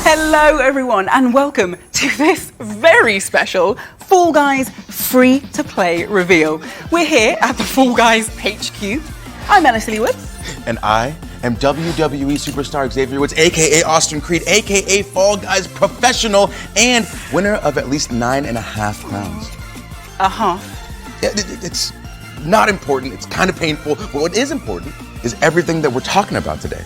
Hello everyone and welcome to this very special Fall Guys free-to-play reveal. We're here at the Fall Guys HQ. I'm Alice Leewoods. And I am WWE superstar Xavier Woods, aka Austin Creed, aka Fall Guys professional and winner of at least 9.5 crowns. It's not important, it's kind of painful, but what is important is everything that we're talking about today.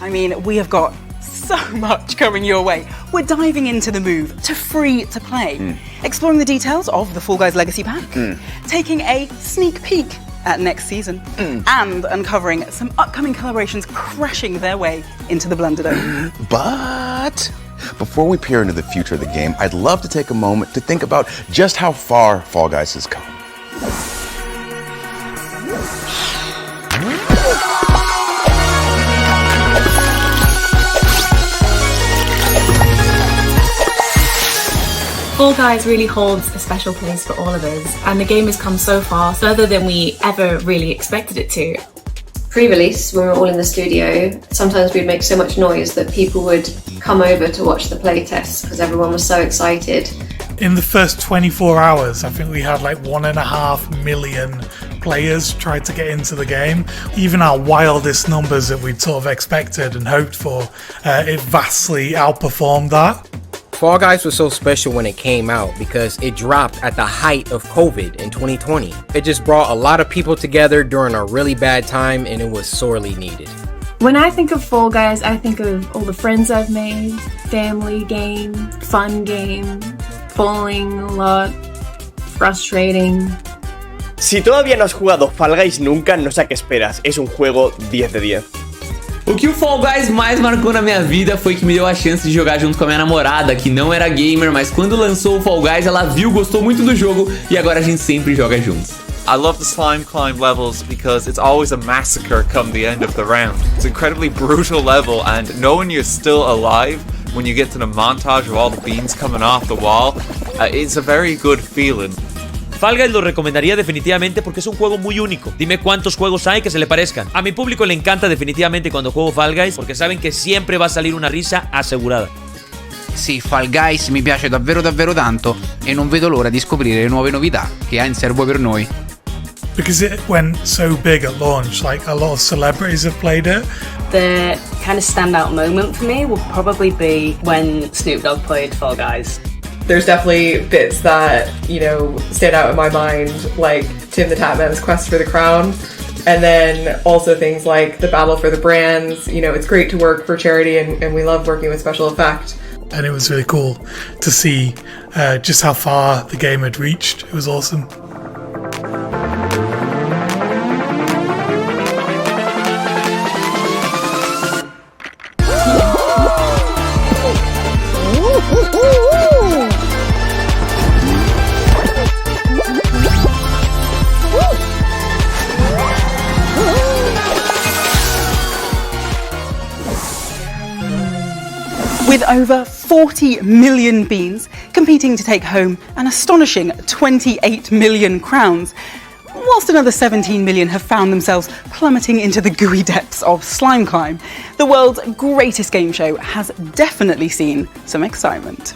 I mean, we have got so much coming your way. We're diving into the move to free to play, exploring the details of the Fall Guys Legacy Pack, taking a sneak peek at next season, and uncovering some upcoming collaborations crashing their way into the Blender Dome. But before we peer into the future of the game, I'd love to take a moment to think about just how far Fall Guys has come. Fall Guys really holds a special place for all of us, and the game has come so far, further than we ever really expected it to. Pre-release, when we were all in the studio, sometimes we'd make so much noise that people would come over to watch the playtests because everyone was so excited. In the first 24 hours, I think we had like 1.5 million players tried to get into the game. Even our wildest numbers that we'd sort of expected and hoped for, it vastly outperformed that. Fall Guys was so special when it came out because it dropped at the height of COVID in 2020. It just brought a lot of people together during a really bad time, and it was sorely needed. When I think of Fall Guys, I think of all the friends I've made, family game, fun game, falling a lot, frustrating. Si todavía no has jugado Fall Guys nunca, no sé a qué esperas. Es un juego 10 de 10. O que o Fall Guys mais marcou na minha vida foi que me deu a chance de jogar junto com a minha namorada, que não era gamer, mas quando lançou o Fall Guys ela viu, gostou muito do jogo e agora a gente sempre joga juntos. I love the slime climb levels because it's always a massacre come the end of the round. It's an incredibly brutal level, and knowing you're still alive when you get to the montage of all the beans coming off the wall, it's a very good feeling. Fall Guys lo recomendaría definitivamente porque es un juego muy único. Dime cuántos juegos hay que se le parezcan. A mi público le encanta definitivamente cuando juego Fall Guys porque saben que siempre va a salir una risa asegurada. Sì, Fall Guys mi piace davvero tanto e non vedo l'ora di scoprire le nuove novità che ha in serbo per noi. Because it went so big at launch, like a lot of celebrities have played it. The kind of standout moment for me will probably be when Snoop Dogg played Fall Guys. There's definitely bits that, you know, stand out in my mind, like Tim the Tatman's quest for the crown, and then also things like the battle for the brands. You know, it's great to work for charity, and we love working with special effect. And it was really cool to see just how far the game had reached. It was awesome. With over 40 million beans competing to take home an astonishing 28 million crowns, whilst another 17 million have found themselves plummeting into the gooey depths of Slime Climb, the world's greatest game show has definitely seen some excitement.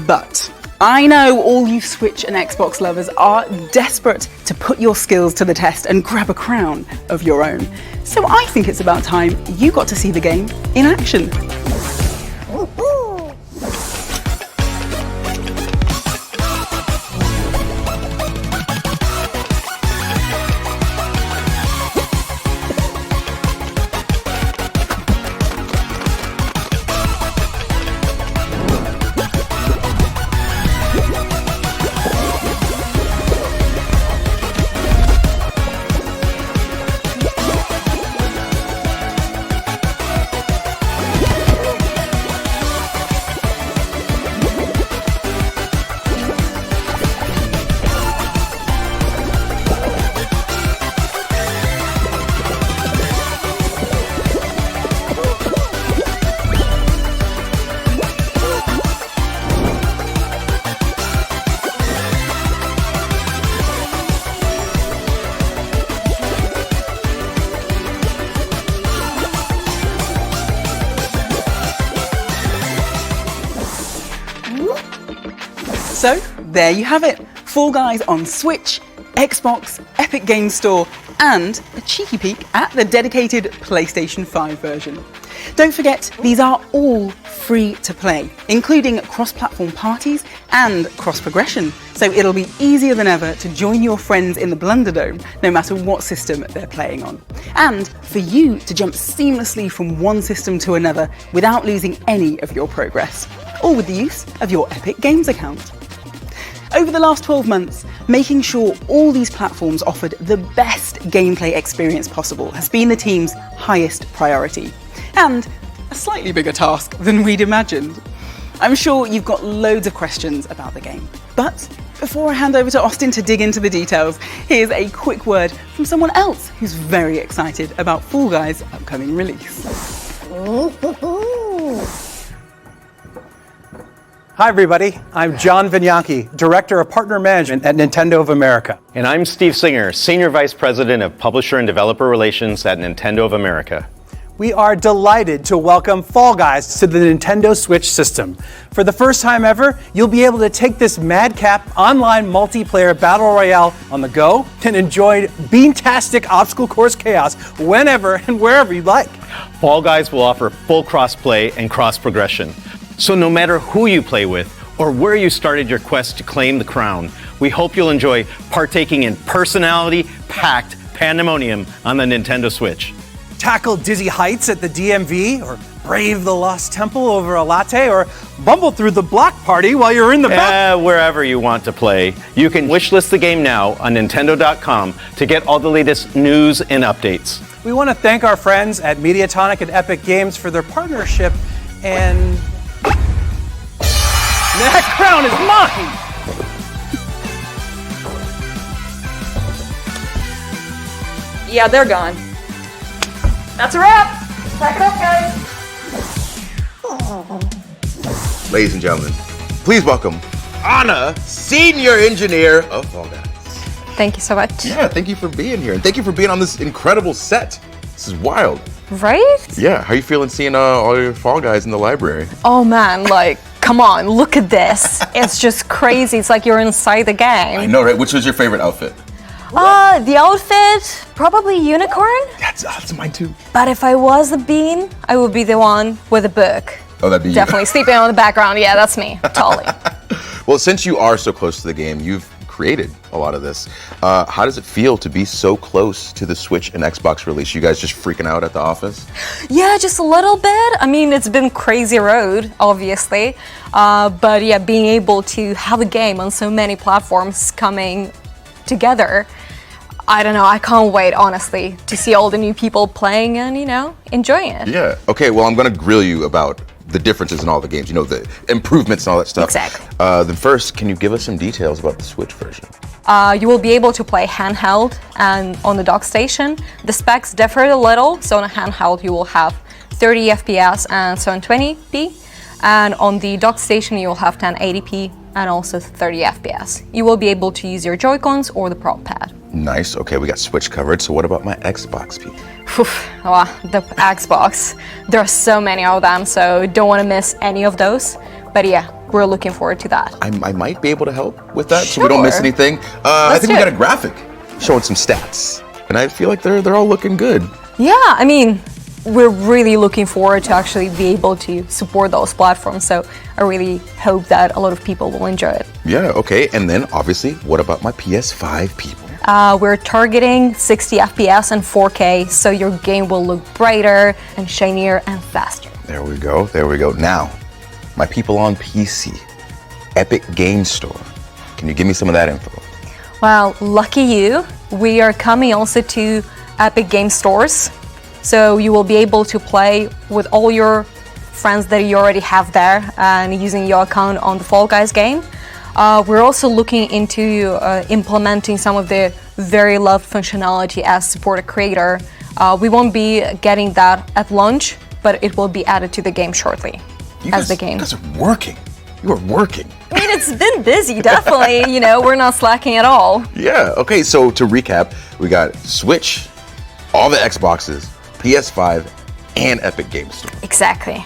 But I know all you Switch and Xbox lovers are desperate to put your skills to the test and grab a crown of your own. So I think it's about time you got to see the game in action. So, there you have it. Fall Guys on Switch, Xbox, Epic Games Store, and a cheeky peek at the dedicated PlayStation 5 version. Don't forget, these are all free to play, including cross-platform parties and cross-progression, so it'll be easier than ever to join your friends in the Blunderdome, no matter what system they're playing on. And for you to jump seamlessly from one system to another without losing any of your progress, all with the use of your Epic Games account. Over the last 12 months, making sure all these platforms offered the best gameplay experience possible has been the team's highest priority, and a slightly bigger task than we'd imagined. I'm sure you've got loads of questions about the game, but before I hand over to Austin to dig into the details, here's a quick word from someone else who's very excited about Fall Guys' upcoming release. Hi everybody, I'm John Vignacchi, Director of Partner Management at Nintendo of America. And I'm Steve Singer, Senior Vice President of Publisher and Developer Relations at Nintendo of America. We are delighted to welcome Fall Guys to the Nintendo Switch system. For the first time ever, you'll be able to take this madcap online multiplayer battle royale on the go and enjoy beantastic obstacle course chaos whenever and wherever you like. Fall Guys will offer full cross-play and cross-progression. So no matter who you play with or where you started your quest to claim the crown, we hope you'll enjoy partaking in personality-packed pandemonium on the Nintendo Switch. Tackle dizzy heights at the DMV, or brave the Lost Temple over a latte, or bumble through the block party while you're in the back. Wherever you want to play. You can wishlist the game now on Nintendo.com to get all the latest news and updates. We want to thank our friends at Mediatonic and Epic Games for their partnership, and that crown is mine! Yeah, they're gone. That's a wrap! Pack it up, guys! Ladies and gentlemen, please welcome Anna, Senior Engineer of Fall Guys. Thank you so much. Yeah, thank you for being here, and thank you for being on this incredible set. This is wild. Right? Yeah, how you feeling seeing all your Fall Guys in the library? Oh man, like, come on, look at this. It's just crazy. It's like you're inside the game. I know, right? Which was your favorite outfit? The outfit, probably unicorn. That's mine too. But if I was a bean, I would be the one with a book. Oh, that'd be Definitely you. sleeping on the background. Yeah, that's me. Totally. Well, since you are so close to the game, you've created a lot of this. How does it feel to be so close to the Switch and Xbox release? You guys just freaking out at the office? Yeah, just a little bit. I mean, it's been crazy road, obviously. But yeah, being able to have a game on so many platforms coming together, I don't know, I can't wait, honestly, to see all the new people playing and, enjoying it. Yeah. Okay, well, I'm going to grill you about the differences in all the games, the improvements and all that stuff. Exactly. Then first, can you give us some details about the Switch version? You will be able to play handheld and on the dock station. The specs differ a little, so on a handheld you will have 30 FPS and 720p, and on the dock station you will have 1080p and also 30 FPS. You will be able to use your Joy-Cons or the Pro Pad. Nice. Okay, we got Switch covered. So what about my Xbox people? The Xbox. There are so many of them, so don't want to miss any of those. But yeah, we're looking forward to that. I might be able to help with that, so we don't miss Sure. anything. I think we got a graphic showing some stats, and I feel like they're all looking good. Yeah, I mean, we're really looking forward to actually be able to support those platforms. So I really hope that a lot of people will enjoy it. Yeah. Okay. And then obviously, what about my PS5 people? We're targeting 60 FPS and 4K, so your game will look brighter and shinier and faster. There we go. There we go. Now, my people on PC, Epic Games Store. Can you give me some of that info? Well, lucky you, we are coming also to Epic Games Stores. So you will be able to play with all your friends that you already have there and using your account on the Fall Guys game. We're also looking into implementing some of the very loved functionality as support a creator. We won't be getting that at launch, but it will be added to the game shortly You the game. guys are working. You are working. I mean, it's been busy, definitely. We're not slacking at all. Yeah. Okay. So to recap, we got Switch, all the Xboxes, PS5, and Epic Games Store. Exactly.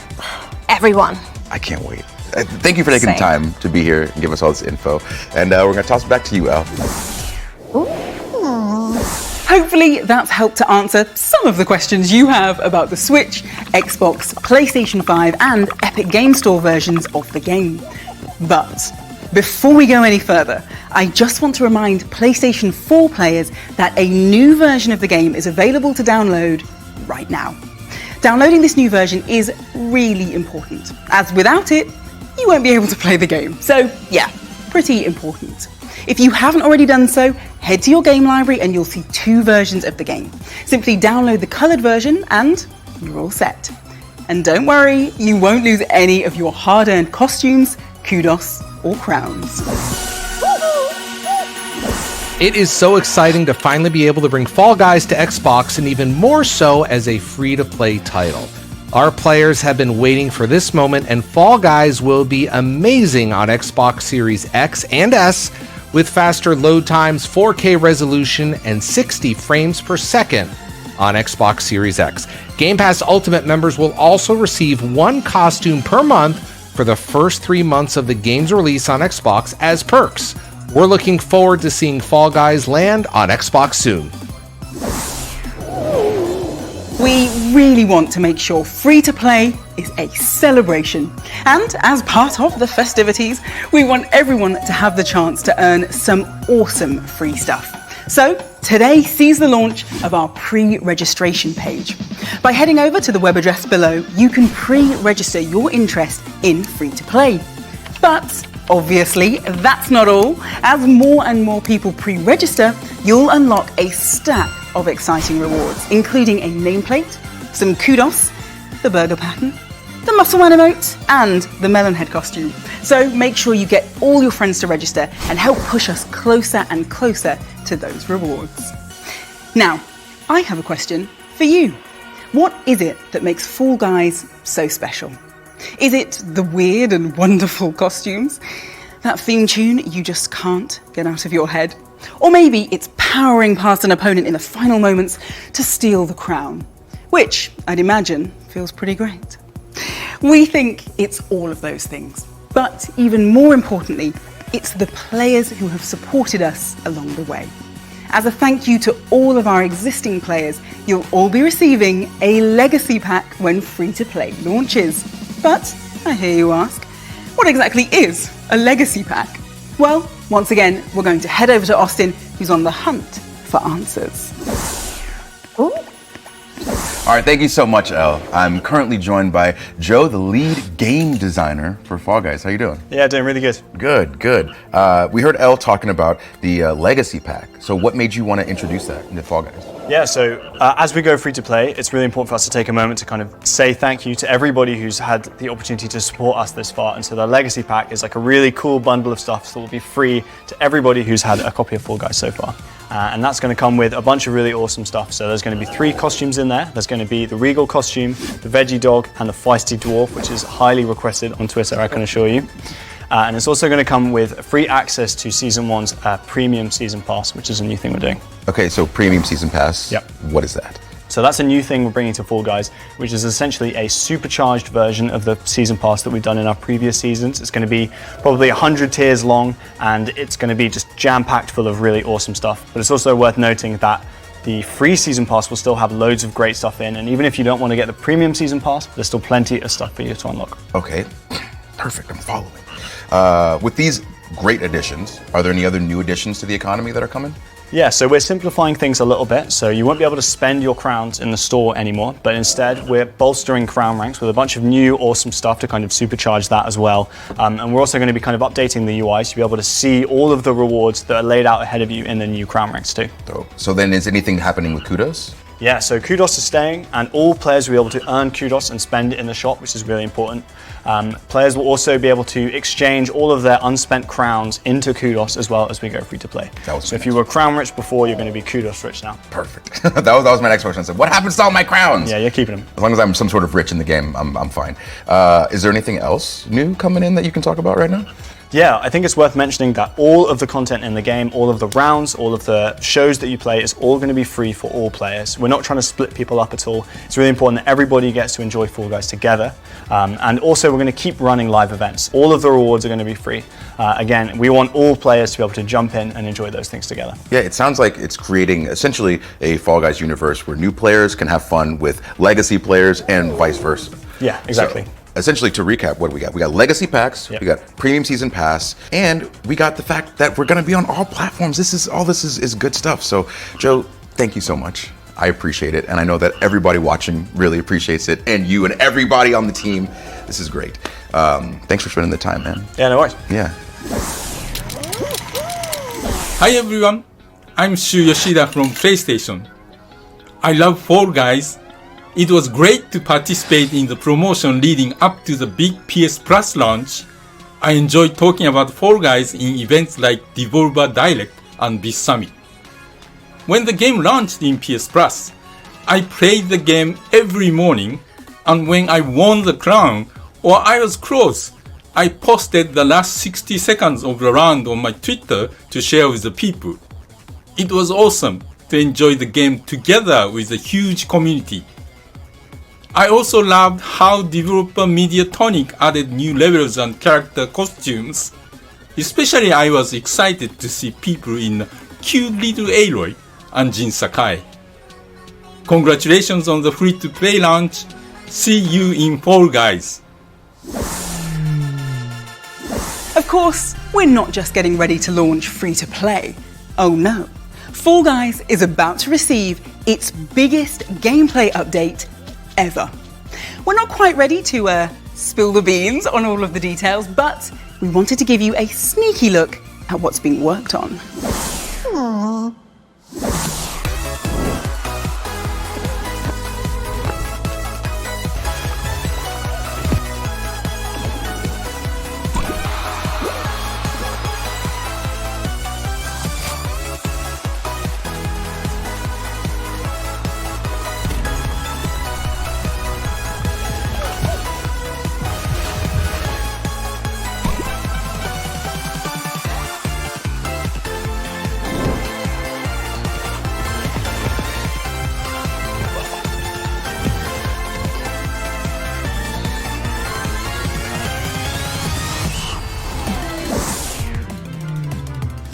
Everyone. I can't wait. thank you for taking the Same. time to be here and give us all this info. And we're going to toss it back to you, Elle. Hopefully that's helped to answer some of the questions you have about the Switch, Xbox, PlayStation 5 and Epic Game Store versions of the game. But before we go any further, I just want to remind PlayStation 4 players that a new version of the game is available to download right now. Downloading this new version is really important, as without it, you won't be able to play the game. So yeah, pretty important. If you haven't already done so, head to your game library and you'll see 2 versions of the game. Simply download the coloured version and you're all set. And don't worry, you won't lose any of your hard-earned costumes, kudos, or crowns. It is so exciting to finally be able to bring Fall Guys to Xbox, and even more so as a free-to-play title. Our players have been waiting for this moment, and Fall Guys will be amazing on Xbox Series X and S, with faster load times, 4K resolution, and 60 frames per second on Xbox Series X. Game Pass Ultimate members will also receive 1 costume per month for the first 3 months of the game's release on Xbox as perks. We're looking forward to seeing Fall Guys land on Xbox soon. We really want to make sure free-to-play is a celebration. And as part of the festivities, we want everyone to have the chance to earn some awesome free stuff. So today sees the launch of our pre-registration page. By heading over to the web address below, you can pre-register your interest in free-to-play. But obviously, that's not all. As more and more people pre-register, you'll unlock a stack of exciting rewards, including a nameplate, some kudos, the burger pattern, the muscle man emote, and the melon head costume. So make sure you get all your friends to register and help push us closer and closer to those rewards. Now, I have a question for you. What is it that makes Fall Guys so special? Is it the weird and wonderful costumes? That theme tune you just can't get out of your head? Or maybe it's powering past an opponent in the final moments to steal the crown, which I'd imagine feels pretty great. We think it's all of those things, but even more importantly, it's the players who have supported us along the way. As a thank you to all of our existing players, you'll all be receiving a legacy pack when free-to-play launches. But I hear you ask, what exactly is a legacy pack? Well, once again, we're going to head over to Austin, who's on the hunt for answers. All right, thank you so much, Elle. I'm currently joined by Joe, the lead game designer for Fall Guys. How you doing? Yeah, doing really good. Good, good. We heard Elle talking about the Legacy Pack. So what made you want to introduce that into Fall Guys? Yeah, so as we go free to play, it's really important for us to take a moment to kind of say thank you to everybody who's had the opportunity to support us this far. And so the Legacy Pack is like a really cool bundle of stuff that will be free to everybody who's had a copy of Fall Guys so far. And that's going to come with a bunch of really awesome stuff. So there's going to be 3 costumes in there. There's going to be the Regal costume, the Veggie Dog, and the Feisty Dwarf, which is highly requested on Twitter, I can assure you. And it's also going to come with free access to Season 1's Premium Season Pass, which is a new thing we're doing. Okay, so Premium Season Pass. Yep. What is that? So that's a new thing we're bringing to Fall Guys, which is essentially a supercharged version of the Season Pass that we've done in our previous seasons. It's going to be probably 100 tiers long, and it's going to be just jam-packed full of really awesome stuff. But it's also worth noting that the free Season Pass will still have loads of great stuff in, and even if you don't want to get the Premium Season Pass, there's still plenty of stuff for you to unlock. Okay, perfect, I'm following. With these great additions, are there any other new additions to the economy that are coming? Yeah, so we're simplifying things a little bit. So you won't be able to spend your crowns in the store anymore, but instead we're bolstering crown ranks with a bunch of new awesome stuff to kind of supercharge that as well. And we're also going to be kind of updating the UI to be able to see all of the rewards that are laid out ahead of you in the new crown ranks too. So then is anything happening with Kudos? Yeah, so Kudos is staying, and all players will be able to earn Kudos and spend it in the shop, which is really important. Players will also be able to exchange all of their unspent crowns into Kudos as well as we go free to play. So if you were crown rich before, you're going to be Kudos rich now. Perfect. that was my next question. I said, what happens to all my crowns? Yeah, you're keeping them. As long as I'm some sort of rich in the game, I'm fine. Is there anything else new coming in that you can talk about right now? Yeah, I think it's worth mentioning that all of the content in the game, all of the rounds, all of the shows that you play is all going to be free for all players. We're not trying to split people up at all. It's really important that everybody gets to enjoy Fall Guys together. And also we're going to keep running live events. All of the rewards are going to be free. Again, we want all players to be able to jump in and enjoy those things together. Yeah, it sounds like it's creating essentially a Fall Guys universe where new players can have fun with legacy players and vice versa. Yeah, exactly. So, essentially, to recap what we got legacy packs, we got premium season pass, and we got the fact that we're going to be on all platforms. This is good stuff. So, Joe, thank you so much. I appreciate it, and I know that everybody watching really appreciates it, and you and everybody on the team. This is great. Thanks for spending the time, man. Yeah, no worries. Yeah. Hi everyone, I'm Shu Yoshida from PlayStation. I love Fall Guys. It was great to participate in the promotion leading up to the big PS Plus launch. I enjoyed talking about Fall Guys in events like Devolver Direct and this Summit. When the game launched in PS Plus, I played the game every morning, and when I won the crown or I was close, I posted the last 60 seconds of the round on my Twitter to share with the people. It was awesome to enjoy the game together with a huge community. I also loved how developer Mediatonic added new levels and character costumes. Especially I was excited to see people in cute little Aloy and Jin Sakai. Congratulations on the free-to-play launch. See you in Fall Guys. Of course, we're not just getting ready to launch free-to-play. Oh no. Fall Guys is about to receive its biggest gameplay update ever. We're not quite ready to spill the beans on all of the details, but we wanted to give you a sneaky look at what's being worked on. Aww.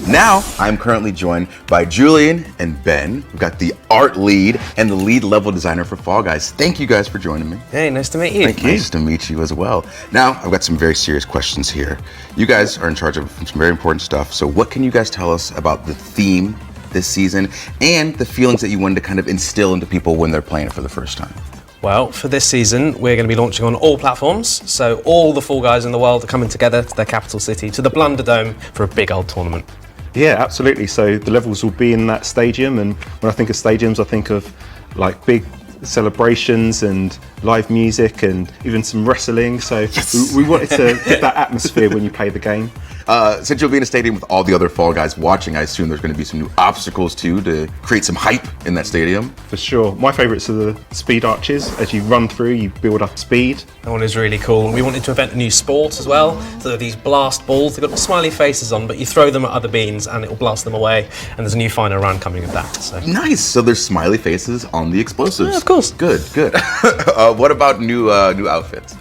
Now, I'm currently joined by Julian and Ben. We've got the art lead and the lead level designer for Fall Guys. Thank you guys for joining me. Hey, nice to meet you. Nice to meet you as well. Now, I've got some very serious questions here. You guys are in charge of some very important stuff. So what can you guys tell us about the theme this season and the feelings that you wanted to kind of instill into people when they're playing it for the first time? Well, for this season, we're going to be launching on all platforms. So all the Fall Guys in the world are coming together to their capital city, to the Blunder Dome, for a big old tournament. Yeah, absolutely. So the levels will be in that stadium, and when I think of stadiums, I think of like big celebrations and live music and even some wrestling. So we wanted to give that atmosphere when you play the game. Since you'll be in a stadium with all the other Fall Guys watching, I assume there's going to be some new obstacles too to create some hype in that stadium. For sure. My favourites are the speed arches. As you run through, you build up speed. That one is really cool. We wanted to invent a new sport as well. So these blast balls, they've got smiley faces on, but you throw them at other beans and it will blast them away. And there's a new final round coming of that. So. Nice. So there's smiley faces on the explosives. Yeah, of course. Good. What about new outfits?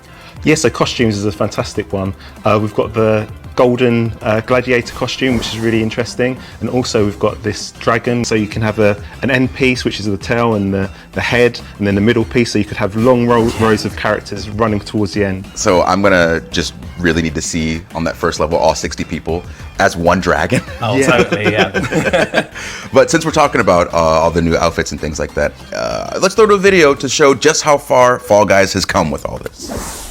Yeah, so costumes is a fantastic one. We've got the golden gladiator costume, which is really interesting, and also we've got this dragon, so you can have an end piece, which is the tail and the head, and then the middle piece, so you could have long rows of characters running towards the end. So I'm gonna just really need to see on that first level all 60 people as one dragon. Oh, yeah. Totally, yeah. But since we're talking about all the new outfits and things like that, let's throw to a video to show just how far Fall Guys has come with all this.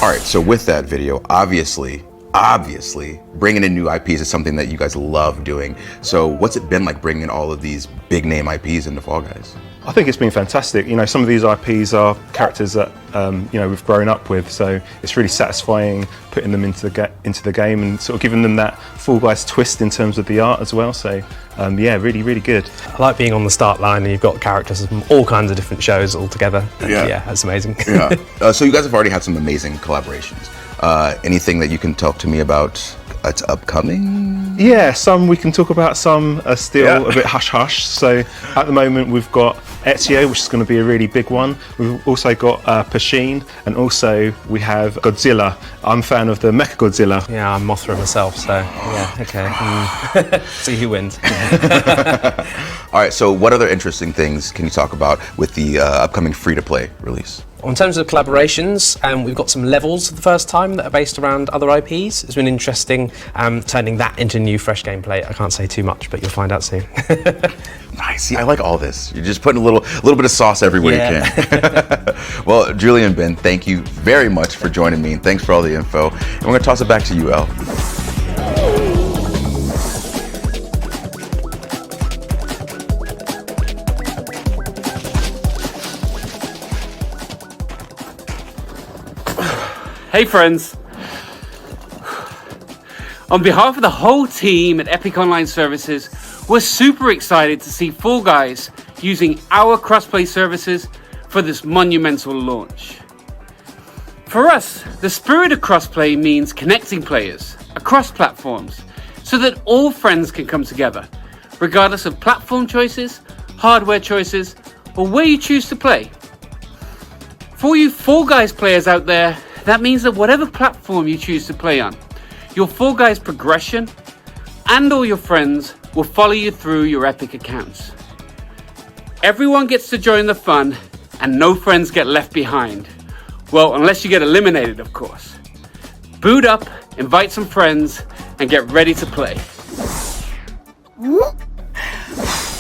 All right, so with that video, obviously, bringing in new IPs is something that you guys love doing. So what's it been like bringing all of these big name IPs into Fall Guys? I think it's been fantastic. You know, some of these IPs are characters that you know, we've grown up with, so it's really satisfying putting them into the game and sort of giving them that Fall Guys twist in terms of the art as well. So yeah, really good. I like being on the start line and you've got characters from all kinds of different shows all together. And yeah, that's amazing. Yeah. So you guys have already had some amazing collaborations. Anything that you can talk to me about that's upcoming? Yeah, some we can talk about. Some are still a bit hush-hush. So at the moment we've got Ezio, which is going to be a really big one. We've also got Pasheen, and also we have Godzilla. I'm a fan of the Mechagodzilla. Yeah, I'm Mothra myself, so yeah, okay. See who wins. All right, so what other interesting things can you talk about with the upcoming free-to-play release? In terms of collaborations, we've got some levels for the first time that are based around other IPs. It's been interesting turning that into new, fresh gameplay. I can't say too much, but you'll find out soon. Nice. See, I like all this. You're just putting a little bit of sauce everywhere you can. Well, Julie and Ben, thank you very much for joining me, and thanks for all the info. And we're going to toss it back to you, El. Hey friends, on behalf of the whole team at Epic Online Services, we're super excited to see Fall Guys using our crossplay services for this monumental launch. For us, the spirit of crossplay means connecting players across platforms so that all friends can come together, regardless of platform choices, hardware choices, or where you choose to play. For you Fall Guys players out there, that means that whatever platform you choose to play on, your Fall Guys progression and all your friends will follow you through your Epic accounts. Everyone gets to join the fun and no friends get left behind. Well, unless you get eliminated, of course. Boot up, invite some friends, and get ready to play.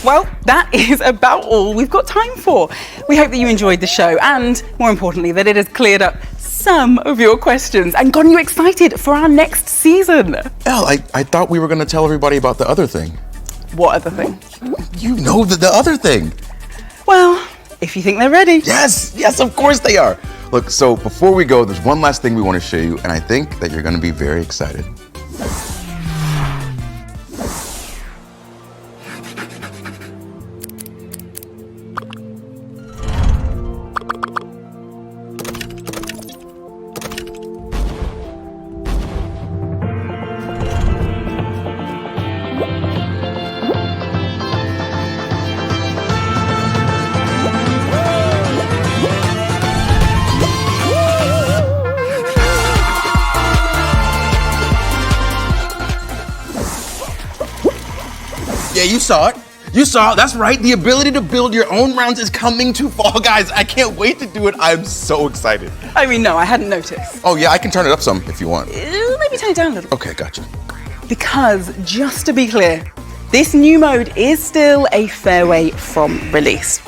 Well, that is about all we've got time for. We hope that you enjoyed the show and, more importantly, that it has cleared up some of your questions and gotten you excited for our next season. El, I thought we were going to tell everybody about the other thing. What other thing? You know the other thing. Well, if you think they're ready. Yes, of course they are. Look, so before we go, there's one last thing we want to show you, and I think that you're going to be very excited. Yeah, you saw it. That's right. The ability to build your own rounds is coming to Fall Guys. I can't wait to do it. I'm so excited. I mean, no, I hadn't noticed. Oh, yeah, I can turn it up some if you want. Maybe turn it down a little. Okay, gotcha. Because, just to be clear, this new mode is still a fair way from release.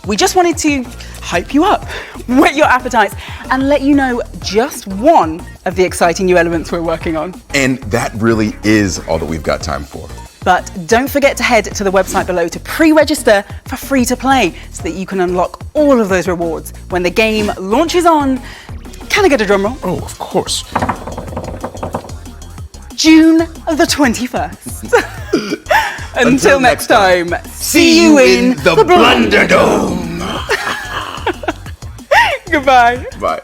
We just wanted to hype you up, whet your appetites, and let you know just one of the exciting new elements we're working on. And that really is all that we've got time for. But don't forget to head to the website below to pre-register for free to play so that you can unlock all of those rewards when the game launches on, can I get a drum roll? Oh, of course. June the 21st. Until next time, see you in the Blunderdome. Goodbye. Bye.